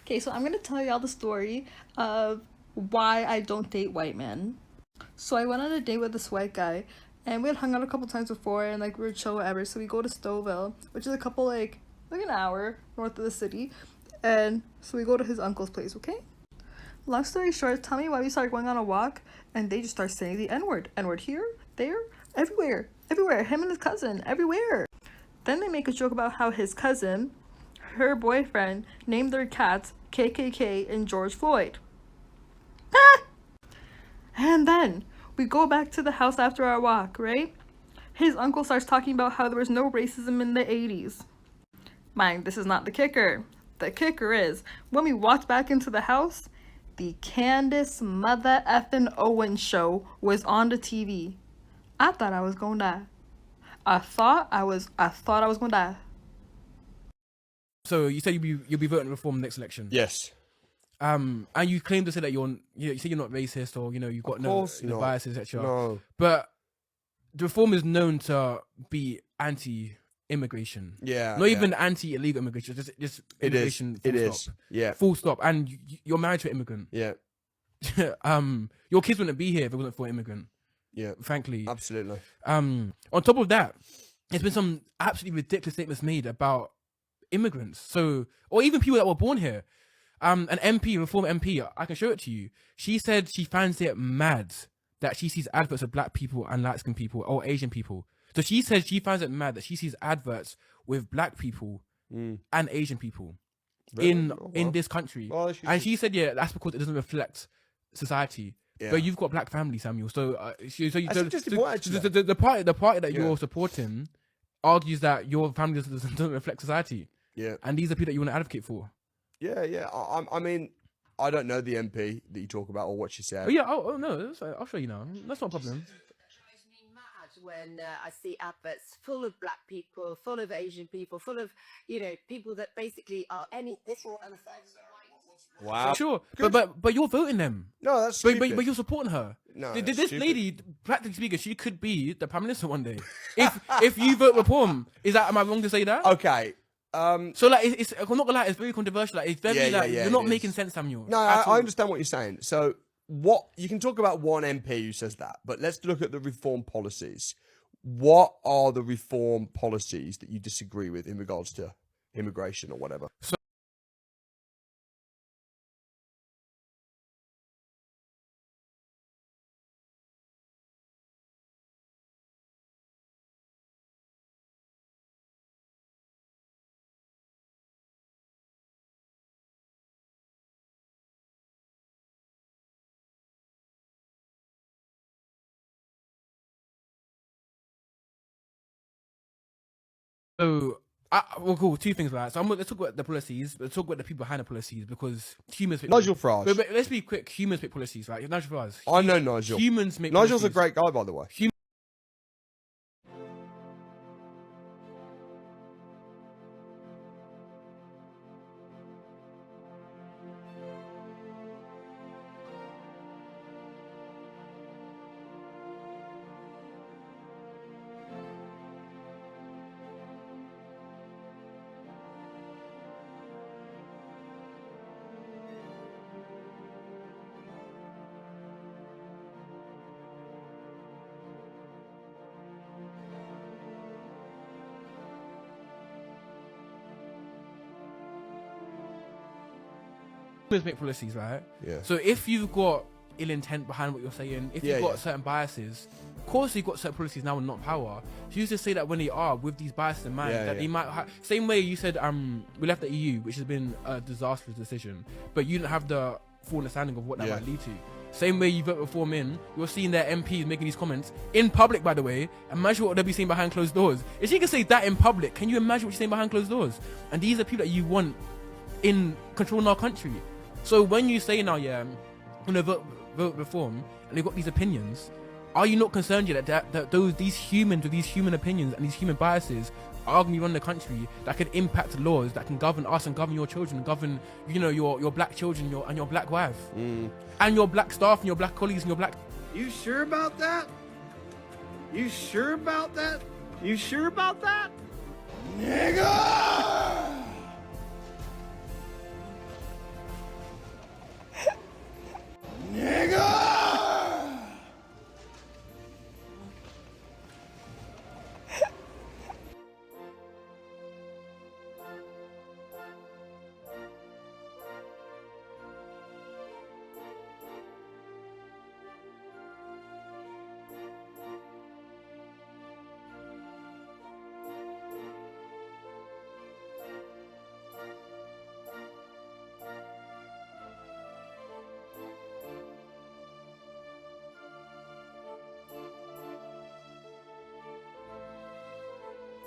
Okay, so I'm gonna tell y'all the story of why I don't date white men. So I went on a date with this white guy, and we had hung out a couple times before, and like we were chill whatever. So we go to Stouffville, which is a couple like an hour north of the city, and so we go to his uncle's place. Okay. Long story short, tell me why we started going on a walk, and they just start saying the N-word. N-word here, there, everywhere, everywhere. Him and his cousin, everywhere. Then they make a joke about how his cousin, her boyfriend, named their cats KKK and George Floyd. Ah! And then we go back to the house after our walk, right? His uncle starts talking about how there was no racism in the 80s. Mind, this is not the kicker. The kicker is, when we walked back into the house, the Candace Mother effing Owens show was on the TV. I thought I was gonna die. I thought I was gonna die. So you said you'll be voting reform next election. Yes. And you claim to say that you say you're not racist, or you've got no biases, etc. No. But the reform is known to be anti-immigration. Yeah. Not even anti-illegal immigration, just immigration. It is. Yeah. Full stop. And you're married to an immigrant. Yeah. Your kids wouldn't be here if it wasn't for an immigrant. Yeah. Frankly. Absolutely. On top of that, there's been some absolutely ridiculous statements made about immigrants. So, or even people that were born here. An MP, reform MP, I can show it to you. She said she finds it mad that she sees adverts of black people and light-skinned people or Asian people. So she said she finds it mad that she sees adverts with black people and Asian people in this country. And she said, yeah, that's because it doesn't reflect society. Yeah. But you've got black family, Samuel. So, the party that you're supporting argues that your family doesn't reflect society. Yeah. And these are people that you want to advocate for. Yeah. I mean, I don't know the MP that you talk about or what she said. Oh yeah. Oh no. I'll show you now. That's not a problem. It drives me mad when I see adverts full of black people, full of Asian people, full of people that basically are any this or other. Wow. Sure, but you're voting them. No, that's stupid. But you're supporting her. No, this lady, practically speaking, she could be the prime minister one day. If you vote reform, am I wrong to say that? Okay. So it's I'm not gonna lie, it's very controversial. Like, it's very you're not making sense, Samuel. No, I understand what you're saying. So you can talk about one MP who says that, but let's look at the reform policies. What are the reform policies that you disagree with in regards to immigration or whatever? So, cool. Two things, right? So let's talk about the policies. Let's talk about the people behind the policies, because humans make Nigel Farage. But let's be quick. Humans make policies, right? Nigel Farage. I know Nigel. Humans make Nigel's policies. a great guy, by the way. Humans make policies, right? Yeah. So if you've got ill intent behind what you're saying, if you've got certain biases, of course you've got certain policies now and not power. So you just say that when they are with these biases in mind, that they might same way you said we left the EU, which has been a disastrous decision, but you didn't have the full understanding of what that might lead to. Same way you vote reform in, you're seeing their MPs making these comments in public, by the way. Imagine what they'll be saying behind closed doors. If she can say that in public, can you imagine what she's saying behind closed doors? And these are people that you want in controlling our country. So when you say now, I'm gonna vote reform, and they've got these opinions, are you not concerned yet that these humans with these human opinions and these human biases are going to run the country, that can impact laws that can govern us and govern your children, govern your black children, your black wife, and your black staff and your black colleagues and your black. You sure about that? You sure about that? You sure about that? Nigga!